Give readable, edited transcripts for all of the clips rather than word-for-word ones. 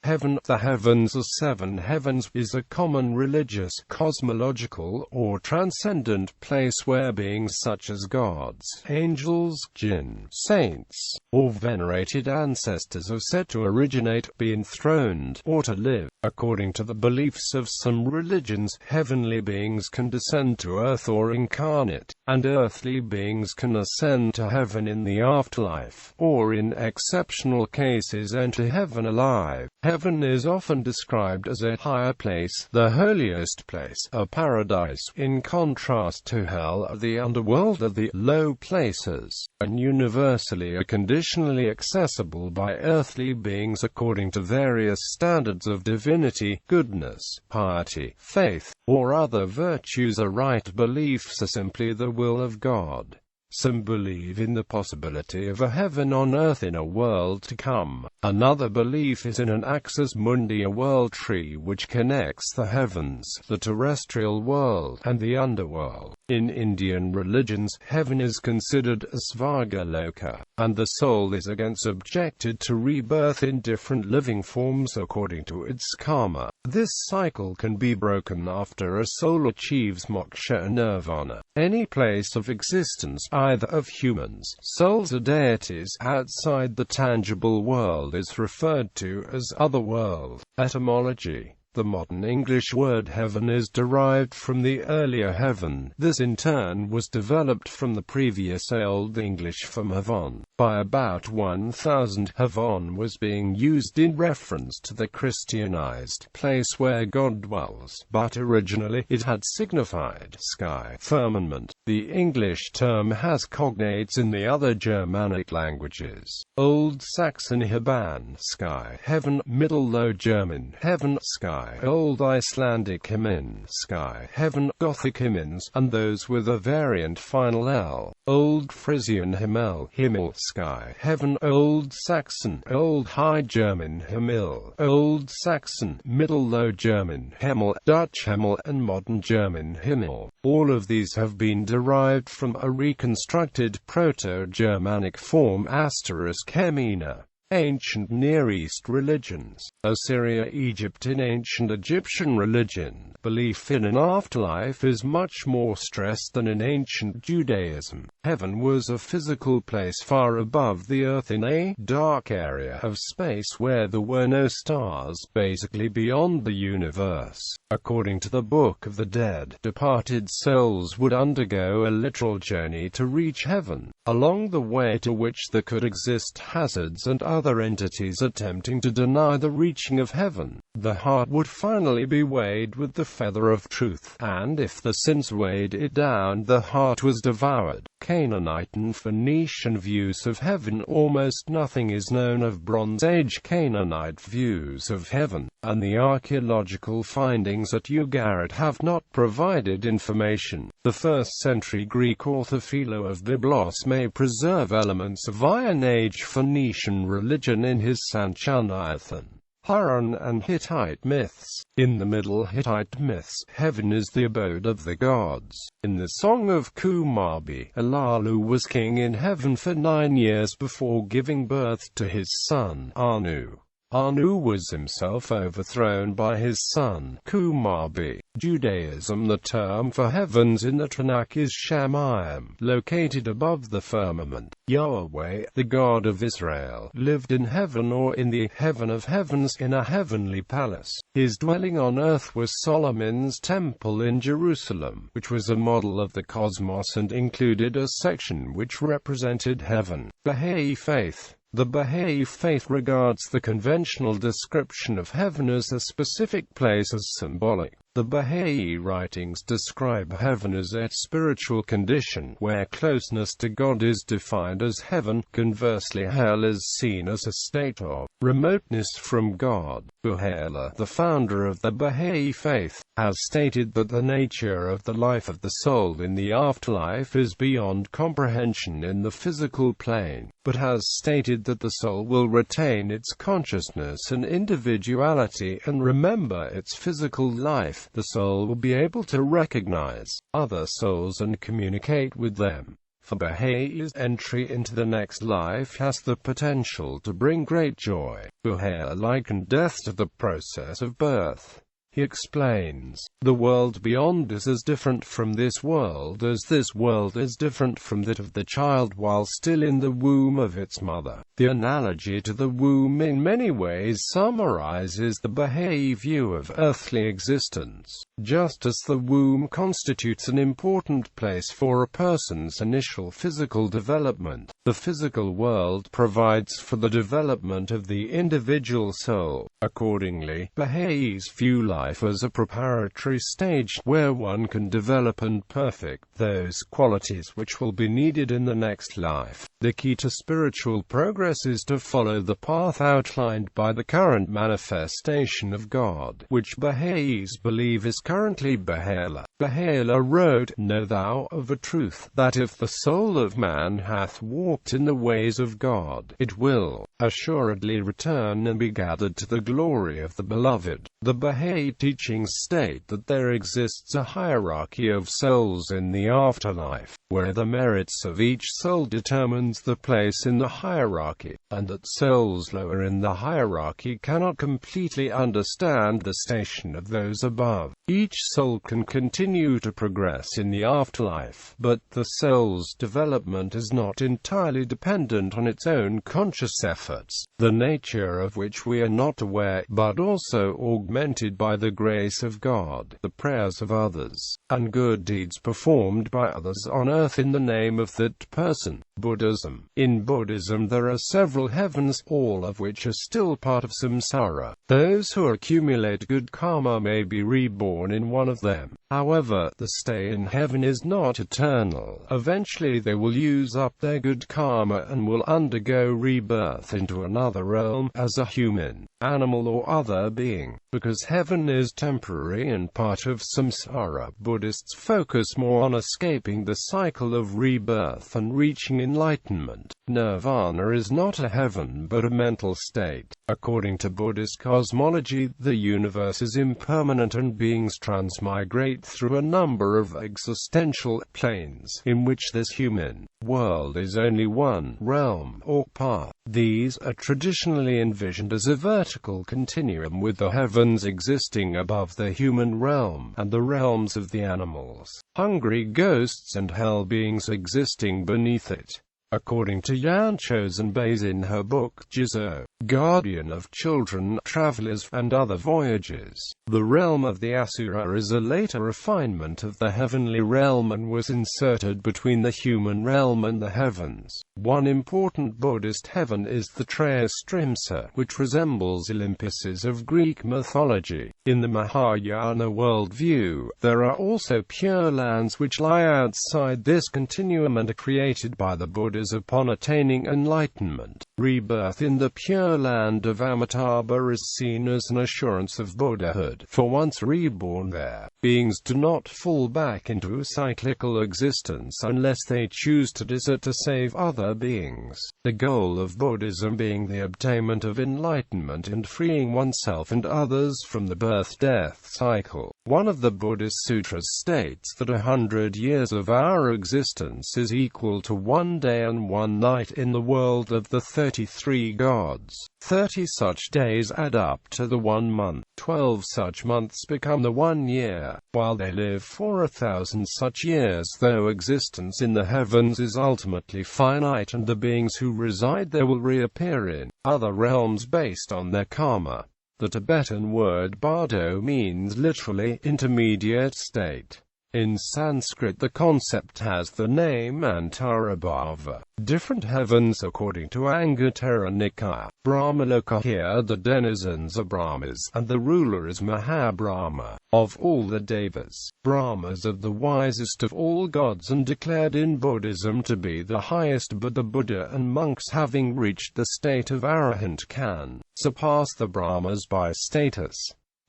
Heaven, the heavens or seven heavens, is a common religious, cosmological, or transcendent place where beings such as gods, angels, jinn, saints, or venerated ancestors are said to originate, be enthroned, or to live. According to the beliefs of some religions, heavenly beings can descend to earth or incarnate, and earthly beings can ascend to heaven in the afterlife, or in exceptional cases enter heaven alive. Heaven is often described as a higher place, the holiest place, a paradise, in contrast to hell, the underworld, of the low places, and universally are conditionally accessible by earthly beings according to various standards of divinity, goodness, piety, faith, or other virtues. A right beliefs are simply the will of God. Some believe in the possibility of a heaven on earth in a world to come. Another belief is in an axis mundi, a world tree which connects the heavens, the terrestrial world, and the underworld. In Indian religions, heaven is considered a svargaloka, and the soul is again subjected to rebirth in different living forms according to its karma. This cycle can be broken after a soul achieves moksha and nirvana. Any place of existence, either of humans, souls or deities, outside the tangible world is referred to as otherworld. Etymology. The modern English word heaven is derived from the earlier heaven. This in turn was developed from the previous Old English from havon. By about 1000, havon was being used in reference to the Christianized place where God dwells, but originally it had signified sky, firmament. The English term has cognates in the other Germanic languages. Old Saxon Heban, sky, heaven; Middle Low German, heaven, sky; Old Icelandic himin, sky, heaven; Gothic himins, and those with a variant final L. Old Frisian himmel, himmel, sky, heaven; Old Saxon, Old High German himmel, Old Saxon, Middle Low German hemel, Dutch hemel, and modern German himmel. All of these have been derived from a reconstructed Proto-Germanic form *hemina. Ancient Near East religions. Assyria, Egypt. In ancient Egyptian religion, belief in an afterlife is much more stressed than in ancient Judaism. Heaven was a physical place far above the earth in a dark area of space where there were no stars, basically beyond the universe. According to the Book of the Dead, departed souls would undergo a literal journey to reach heaven, along the way to which there could exist hazards and other entities attempting to deny the reaching of heaven. The heart would finally be weighed with the feather of truth, and if the sins weighed it down, the heart was devoured. Canaanite and Phoenician views of heaven. Almost nothing is known of Bronze Age Canaanite views of heaven, and the archaeological findings at Ugarit have not provided information. The 1st century Greek author Philo of Byblos may preserve elements of Iron Age Phoenician religion in his Sanchuniathon. Harran and Hittite myths. In the Middle Hittite myths, heaven is the abode of the gods. In the Song of Kumarbi, Alalu was king in heaven for 9 years before giving birth to his son, Anu. Anu was himself overthrown by his son, Kumarbi. Judaism. The term for heavens in the Tanakh is Shamayim, located above the firmament. Yahweh, the God of Israel, lived in heaven or in the heaven of heavens, in a heavenly palace. His dwelling on earth was Solomon's temple in Jerusalem, which was a model of the cosmos and included a section which represented heaven. Baha'i faith. The Baha'i faith regards the conventional description of heaven as a specific place as symbolic. The Baha'i writings describe heaven as a spiritual condition, where closeness to God is defined as heaven. Conversely, hell is seen as a state of remoteness from God. Buhaila, the founder of the Baha'i faith, has stated that the nature of the life of the soul in the afterlife is beyond comprehension in the physical plane, but has stated that the soul will retain its consciousness and individuality and remember its physical life. The soul will be able to recognize other souls and communicate with them. For Baha'is, entry into the next life has the potential to bring great joy. Baha'i likened death to the process of birth. He explains, "The world beyond is as different from this world as this world is different from that of the child while still in the womb of its mother." The analogy to the womb in many ways summarizes the Baha'i view of earthly existence. Just as the womb constitutes an important place for a person's initial physical development, the physical world provides for the development of the individual soul. Accordingly, Baha'is view life as a preparatory stage where one can develop and perfect those qualities which will be needed in the next life. The key to spiritual progress is to follow the path outlined by the current manifestation of God, which Baha'is believe is currently Baha'u'llah. Baha'u'llah wrote, "Know thou of a truth, that if the soul of man hath walked in the ways of God, it will assuredly return and be gathered to the glory of the Beloved." The Baha'i teachings state that there exists a hierarchy of souls in the afterlife, where the merits of each soul determines the place in the hierarchy, and that souls lower in the hierarchy cannot completely understand the station of those above. Each soul can continue to progress in the afterlife, but the soul's development is not entirely dependent on its own conscious efforts, the nature of which we are not aware, but also augmented by the grace of God, the prayers of others, and good deeds performed by others on earth in the name of that person. Buddhism. In Buddhism there are several heavens, all of which are still part of samsara. Those who accumulate good karma may be reborn in one of them. However, the stay in heaven is not eternal. Eventually they will use up their good karma and will undergo rebirth into another realm, as a human, animal or other being. Because heaven is temporary and part of samsara, Buddhists focus more on escaping the cycle of rebirth and reaching enlightenment. Nirvana is not a heaven but a mental state. According to Buddhist cosmology, the universe is impermanent and beings transmigrate through a number of existential planes, in which this human world is only one realm or path. These are traditionally envisioned as a vertical continuum, with the heavens existing above the human realm, and the realms of the animals, hungry ghosts and hell beings existing beneath it. According to Yan Chosen Beis in her book Jizo, Guardian of Children, Travelers, and Other Voyages, the realm of the Asura is a later refinement of the heavenly realm and was inserted between the human realm and the heavens. One important Buddhist heaven is the Trayastrimsa, which resembles Olympuses of Greek mythology. In the Mahayana worldview, there are also pure lands which lie outside this continuum and are created by the Buddhas upon attaining enlightenment. Rebirth in the pure land of Amitabha is seen as an assurance of Buddhahood, for once reborn there, beings do not fall back into cyclical existence unless they choose to desert to save other beings. The goal of Buddhism being the obtainment of enlightenment and freeing oneself and others from the birth-death cycle. One of the Buddhist sutras states that 100 years of our existence is equal to 1 day and 1 night in the world of the 33 gods. 30 such days add up to the 1 month. 12 such months become the 1 year, while they live for 1,000 such years, though existence in the heavens is ultimately finite and the beings who reside there will reappear in other realms based on their karma. The Tibetan word bardo means literally intermediate state. In Sanskrit the concept has the name Antarabhava. Different heavens according to Anguttara Nikaya. Brahmaloka, here the denizens are Brahmas, and the ruler is Mahabrahma. Of all the Devas, Brahmas are the wisest of all gods and declared in Buddhism to be the highest, but the Buddha and monks having reached the state of arahant can surpass the Brahmas by status.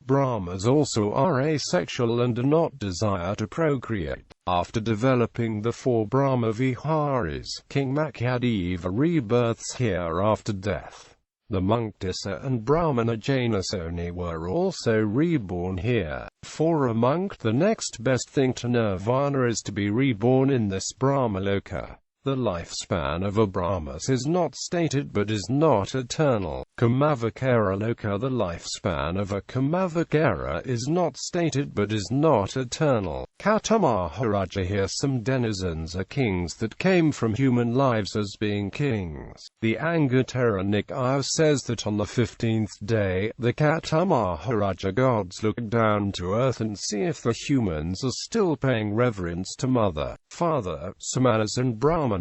Brahmas also are asexual and do not desire to procreate. After developing the 4 Brahma Viharas, King Makyadeva rebirths here after death. The monk Disa and Brahmana Janasoni were also reborn here. For a monk, the next best thing to nirvana is to be reborn in this Brahmaloka. The lifespan of a Brahmas is not stated but is not eternal. Kamavakara Loka. The lifespan of a Kamavakara is not stated but is not eternal. Kata Maharaja. Here some denizens are kings that came from human lives as being kings. The Anguttara Nikaya says that on the 15th day, the Kata Maharaja gods look down to earth and see if the humans are still paying reverence to Mother, Father, Samanas and Brahmanas.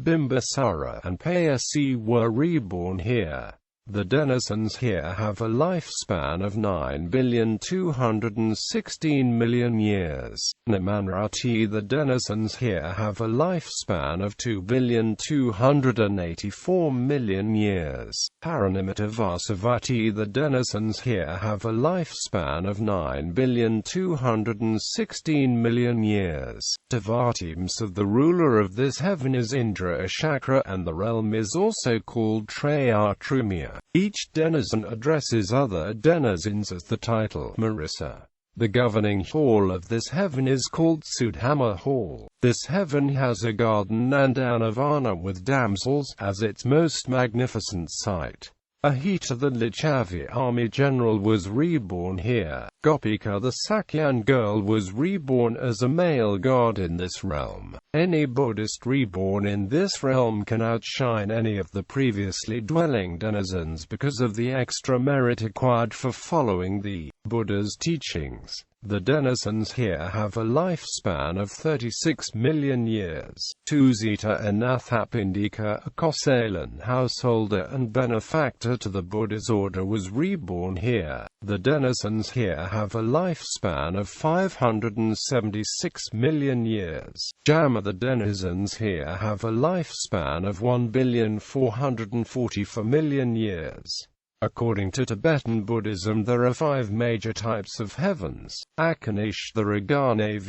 Bimbisara and Payasi were reborn here. The denizens here have a lifespan of 9,216,000,000 years. Namanrati. The denizens here have a lifespan of 2,284,000,000 years. Paranimata Vasavati. The denizens here have a lifespan of 9,216,000,000 years. Devatimsa. The ruler of this heaven is Indra Ashakra, and the realm is also called Trayatrumya. Each denizen addresses other denizens as the title Marissa. The governing hall of this heaven is called Sudhama Hall. This heaven has a garden and Anavana with damsels as its most magnificent sight. Ahita. The Lichavi army general was reborn here. Gopika. The Sakyan girl was reborn as a male god in this realm. Any Buddhist reborn in this realm can outshine any of the previously dwelling denizens because of the extra merit acquired for following the Buddha's teachings. The denizens here have a lifespan of 36 million years. Tuzita Anathapindika, a Kosalan householder and benefactor to the Buddha's order, was reborn here. The denizens here have a lifespan of 576 million years. Jama. The denizens here have a lifespan of 1,444,000,000 years. According to Tibetan Buddhism, there are 5 major types of heavens. Akanish. The Ragana.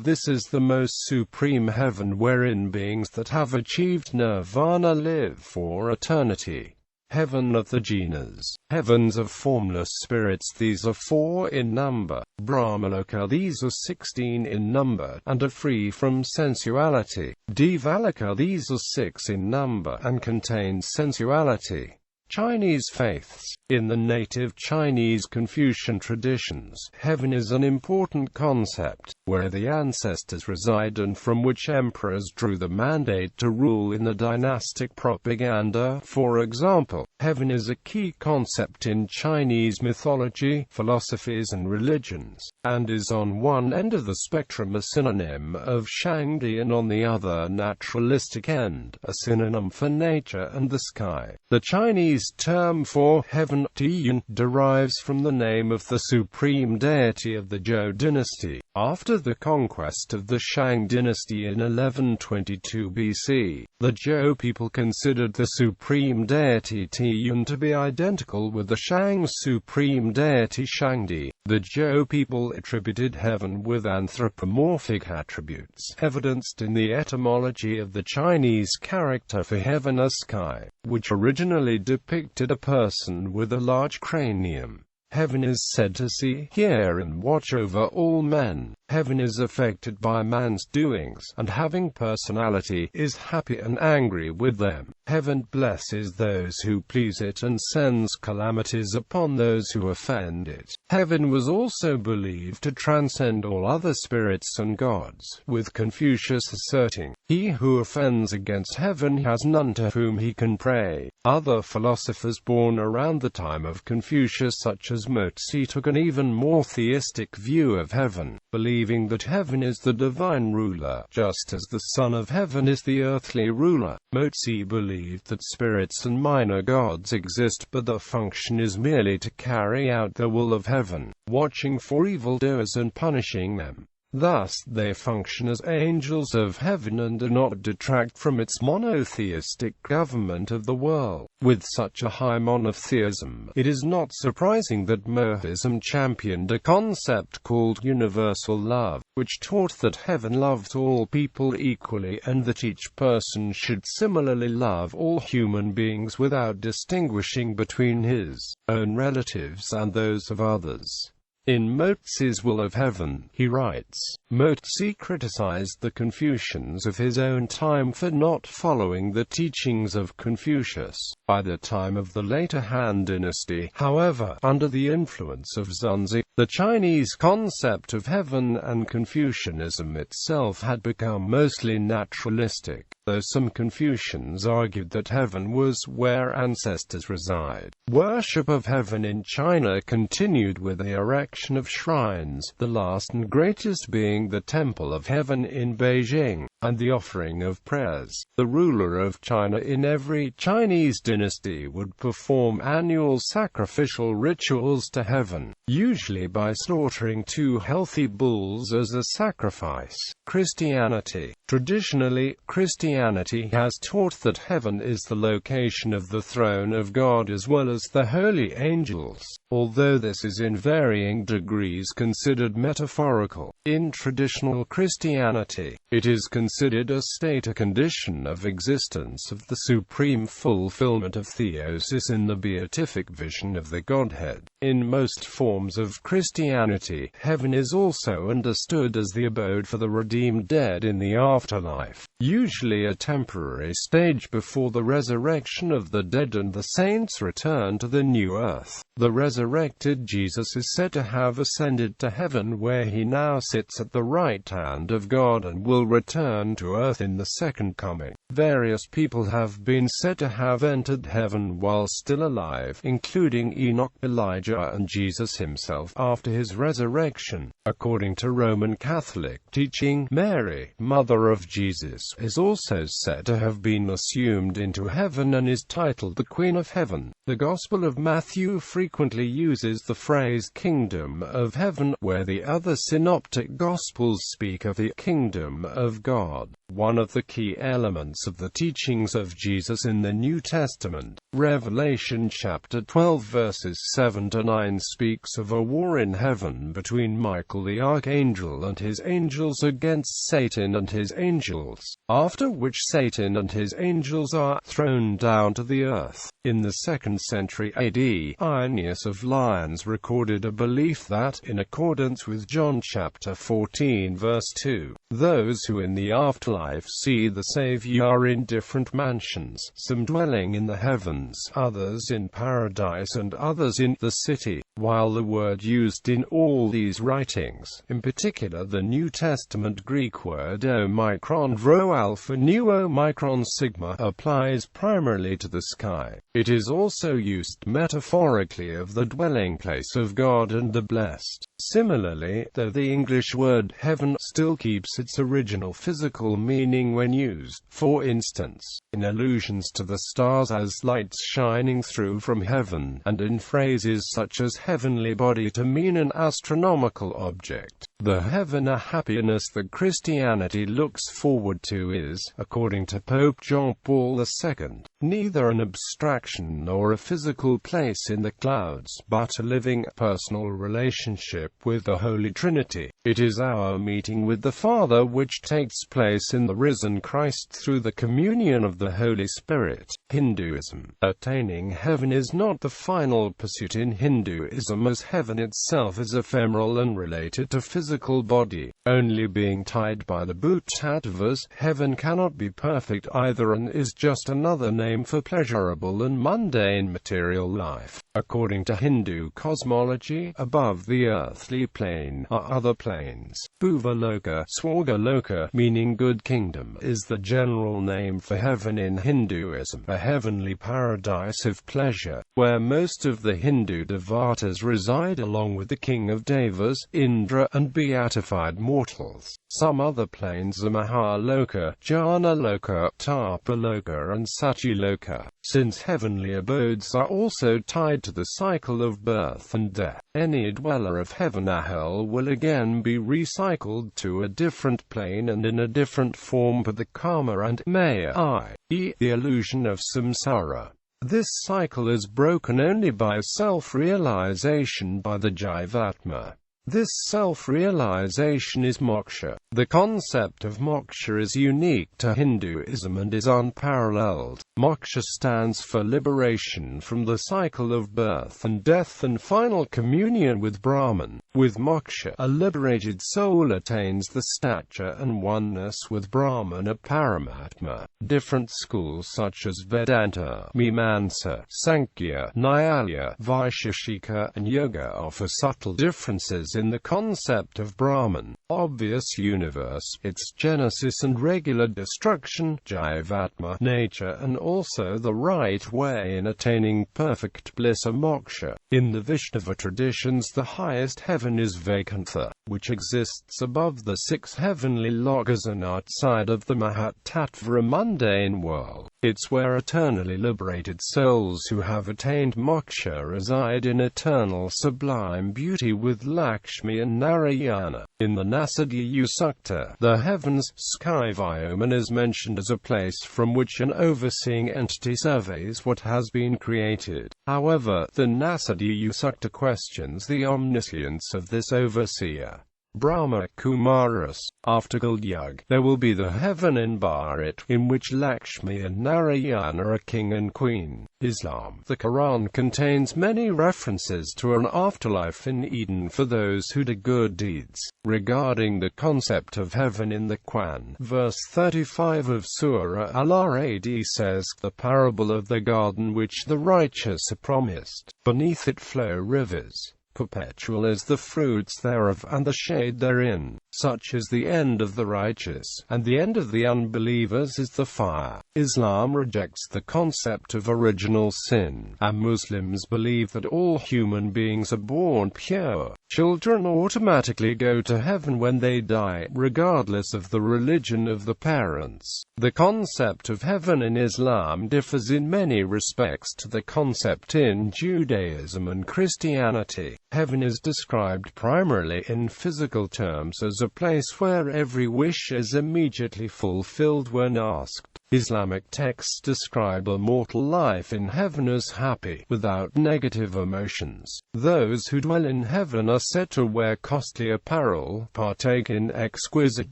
This is the most supreme heaven wherein beings that have achieved nirvana live for eternity. Heaven of the Jinas. Heavens of formless spirits. These are 4 in number. Brahmaloka. These are 16 in number, and are free from sensuality. Devaloka. These are 6 in number, and contain sensuality. Chinese faiths. In the native Chinese Confucian traditions, heaven is an important concept, where the ancestors reside and from which emperors drew the mandate to rule in the dynastic propaganda. For example, heaven is a key concept in Chinese mythology, philosophies and religions, and is on one end of the spectrum a synonym of Shangdi and on the other naturalistic end, a synonym for nature and the sky. The Chinese term for heaven, Tiyun, derives from the name of the supreme deity of the Zhou dynasty. After the conquest of the Shang dynasty in 1122 BC, the Zhou people considered the supreme deity Tiyun to be identical with the Shang's supreme deity Shangdi. The Zhou people attributed heaven with anthropomorphic attributes, evidenced in the etymology of the Chinese character for heaven as sky, which originally depicted a person with a large cranium. Heaven is said to see, hear and watch over all men. Heaven is affected by man's doings, and having personality, is happy and angry with them. Heaven blesses those who please it and sends calamities upon those who offend it. Heaven was also believed to transcend all other spirits and gods, with Confucius asserting, "He who offends against heaven has none to whom he can pray." Other philosophers born around the time of Confucius, such as Mozi, took an even more theistic view of heaven, believing that heaven is the divine ruler, just as the son of heaven is the earthly ruler. Mozi believed that spirits and minor gods exist, but their function is merely to carry out the will of heaven, watching for evildoers and punishing them. Thus, they function as angels of heaven and do not detract from its monotheistic government of the world. With such a high monotheism, it is not surprising that Mohism championed a concept called universal love, which taught that heaven loved all people equally and that each person should similarly love all human beings without distinguishing between his own relatives and those of others. In Mozi's Will of Heaven, he writes, Mozi criticized the Confucians of his own time for not following the teachings of Confucius. By the time of the later Han Dynasty, however, under the influence of Zunzi, the Chinese concept of heaven and Confucianism itself had become mostly naturalistic, though some Confucians argued that heaven was where ancestors reside. Worship of heaven in China continued with the erection of shrines, the last and greatest being the Temple of Heaven in Beijing, and the offering of prayers. The ruler of China in every Chinese dynasty would perform annual sacrificial rituals to heaven, usually by slaughtering 2 healthy bulls as a sacrifice. Christianity. Traditionally, Christianity has taught that heaven is the location of the throne of God as well as the holy angels, although this is in varying degrees considered metaphorical. In traditional Christianity, it is considered a state, a condition of existence of the supreme fulfillment of theosis in the beatific vision of the Godhead. In most forms of Christianity, heaven is also understood as the abode for the redeemed dead in the afterlife, usually a temporary stage before the resurrection of the dead and the saints return to the new earth. The resurrected Jesus is said to have ascended to heaven, where he now sits at the right hand of God, and will return to earth in the second coming. Various people have been said to have entered heaven while still alive, including Enoch, Elijah, and Jesus himself after his resurrection. According to Roman Catholic teaching, Mary, mother of Jesus, is also said to have been assumed into heaven and is titled the Queen of Heaven. The Gospel of Matthew frequently uses the phrase kingdom of heaven, where the other synoptic Gospels speak of the kingdom of God. One of the key elements of the teachings of Jesus in the New Testament, Revelation chapter 12 verses 7 to 9, speaks of a war in heaven between Michael the archangel and his angels against Satan and his angels, after which Satan and his angels are thrown down to the earth. In the 2nd century AD, Irenaeus of Lyons recorded a belief that, in accordance with John chapter 14 verse 2, those who in the afterlife see the Savior are in different mansions, some dwelling in the heavens, others in paradise, and others in the city. While the word used in all these writings, in particular the New Testament Greek word omicron rho alpha nu omicron sigma, applies primarily to the sky, it is also used metaphorically of the dwelling place of God and the blessed. Similarly, though the English word heaven still keeps its original physical meaning when used, for instance, in allusions to the stars as lights shining through from heaven, and in phrases such as heavenly body to mean an astronomical object. The heaven a happiness that Christianity looks forward to is, according to Pope John Paul II, neither an abstraction nor a physical place in the clouds, but a living, personal relationship with the Holy Trinity. It is our meeting with the Father which takes place in the risen Christ through the communion of the Holy Spirit. Hinduism. Attaining heaven is not the final pursuit in Hinduism, as heaven itself is ephemeral and related to physical body, only being tied by the bhuttattvas. Heaven cannot be perfect either and is just another name for pleasurable and mundane material life. According to Hindu cosmology, above the earthly plane are other planes. Bhuvaloka, Swargaloka, meaning good kingdom, is the general name for heaven in Hinduism, a heavenly paradise of pleasure, where most of the Hindu devatas reside along with the king of devas, Indra, and beatified mortals. Some other planes are Mahaloka, Janaloka, Tapaloka, and Satyaloka. Since heavenly abodes are also tied to the cycle of birth and death, any dweller of heaven or hell will again be recycled to a different plane and in a different form for the karma and maya, i.e., the illusion of samsara. This cycle is broken only by self-realization by the Jivatma. This self-realization is moksha. The concept of moksha is unique to Hinduism and is unparalleled. Moksha stands for liberation from the cycle of birth and death and final communion with Brahman. With moksha, a liberated soul attains the stature and oneness with Brahmana Paramatma. Different schools such as Vedanta, Mimamsa, Sankhya, Nyaya, Vaisheshika, and Yoga offer subtle differences in the concept of Brahman, obvious universe, its genesis and regular destruction, Jivatma, nature, and also the right way in attaining perfect bliss or moksha. In the Vaishnava traditions, the highest heaven is Vaikuntha, which exists above the 6 heavenly lokas and outside of the Mahatattva mundane world. It's where eternally liberated souls who have attained moksha reside in eternal sublime beauty with Lakshmi and Narayana. In the Nasadiya Sukta, the heavens, sky Vyoman is mentioned as a place from which an overseeing entity surveys what has been created. However, the Nasadiya Sukta questions the omniscience of this overseer. Brahma Kumaras. After Kalyug, there will be the heaven in Bharat, in which Lakshmi and Narayana are king and queen. Islam. The Quran contains many references to an afterlife in Eden for those who do good deeds. Regarding the concept of heaven in the Quran, verse 35 of Surah Al-Ra'd says, "The parable of the garden which the righteous are promised. Beneath it flow rivers. Perpetual is the fruits thereof, and the shade therein. Such is the end of the righteous, and the end of the unbelievers is the fire." Islam rejects the concept of original sin, and Muslims believe that all human beings are born pure. Children automatically go to heaven when they die, regardless of the religion of the parents. The concept of heaven in Islam differs in many respects to the concept in Judaism and Christianity. Heaven is described primarily in physical terms as a place where every wish is immediately fulfilled when asked. Islamic texts describe a mortal life in heaven as happy, without negative emotions. Those who dwell in heaven are said to wear costly apparel, partake in exquisite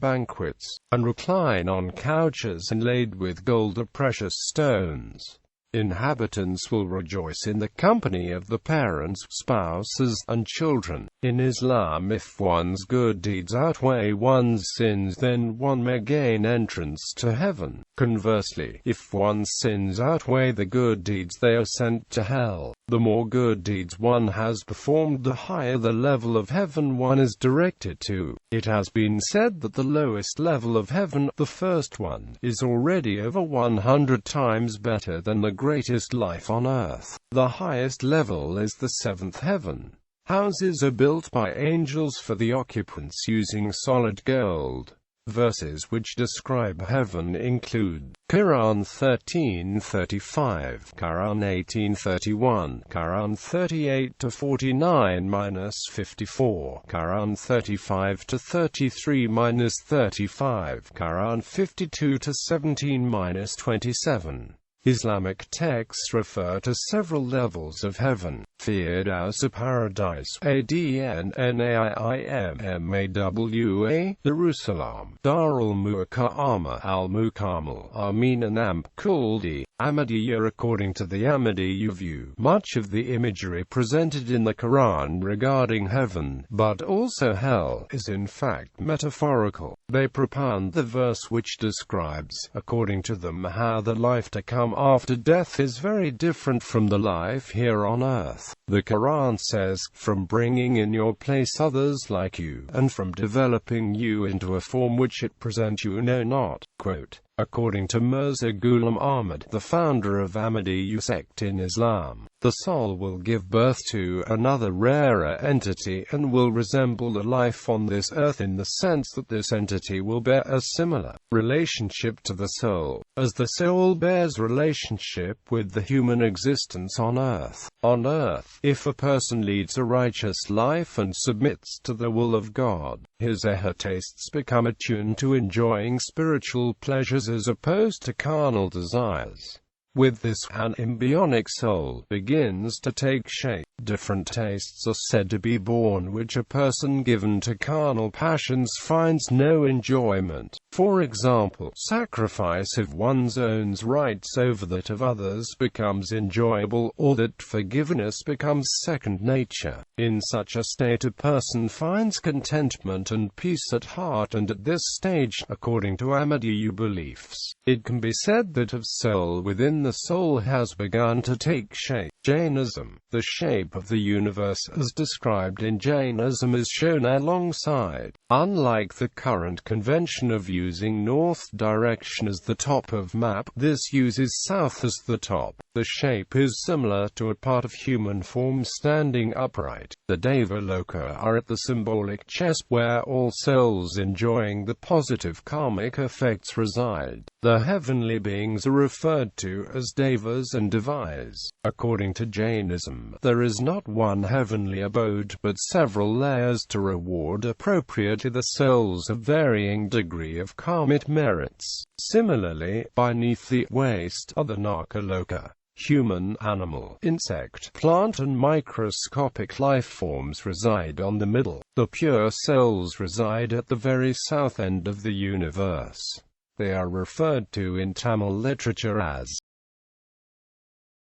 banquets, and recline on couches inlaid with gold or precious stones. Inhabitants will rejoice in the company of the parents, spouses, and children. In Islam, if one's good deeds outweigh one's sins, then one may gain entrance to heaven. Conversely, if one's sins outweigh the good deeds, they are sent to hell. The more good deeds one has performed, the higher the level of heaven one is directed to. It has been said that the lowest level of heaven, the first one, is already over 100 times better than the greatest life on earth. The highest level is the 7th heaven. Houses are built by angels for the occupants using solid gold. Verses which describe heaven include Quran 13:35, Quran 18:31, Quran 38-49-54, Quran 35-33-35, Quran 52-17-27. Islamic texts refer to several levels of heaven. Firdaus paradise, Adnnaimmawa, Jerusalem, Darul Muqamah, Al-Muqamal, Amin and Amp Kuldi, Ahmadiyya. According to the Ahmadiyya view, much of the imagery presented in the Quran regarding heaven, but also hell, is in fact metaphorical. They propound the verse which describes, according to them, how the life to come after death is very different from the life here on earth. The Quran says, "From bringing in your place others like you, and from developing you into a form which it present you know not." Quote, according to Mirza Ghulam Ahmad, the founder of Ahmadiyya sect in Islam, the soul will give birth to another rarer entity and will resemble the life on this earth in the sense that this entity will bear a similar relationship to the soul, as the soul bears relationship with the human existence on earth. On earth, if a person leads a righteous life and submits to the will of God, his or her tastes become attuned to enjoying spiritual pleasures as opposed to carnal desires. With this, an embryonic soul begins to take shape. Different tastes are said to be born which a person given to carnal passions finds no enjoyment. For example, sacrifice of one's own rights over that of others becomes enjoyable, or that forgiveness becomes second nature. In such a state a person finds contentment and peace at heart, and at this stage, according to Ahmadiyya beliefs, it can be said that of soul within the soul has begun to take shape. Jainism. The shape of the universe as described in Jainism is shown alongside. Unlike the current convention of using north direction as the top of map, this uses south as the top. The shape is similar to a part of human form standing upright. The Devaloka are at the symbolic chest where all souls enjoying the positive karmic effects reside. The heavenly beings are referred to as devas and devas. According to Jainism, there is not one heavenly abode, but several layers to reward appropriately the souls of varying degree of karmic merits. Similarly, beneath the waist are the Narkaloka. Human, animal, insect, plant and microscopic life forms reside on the middle. The pure souls reside at the very south end of the universe. They are referred to in Tamil literature as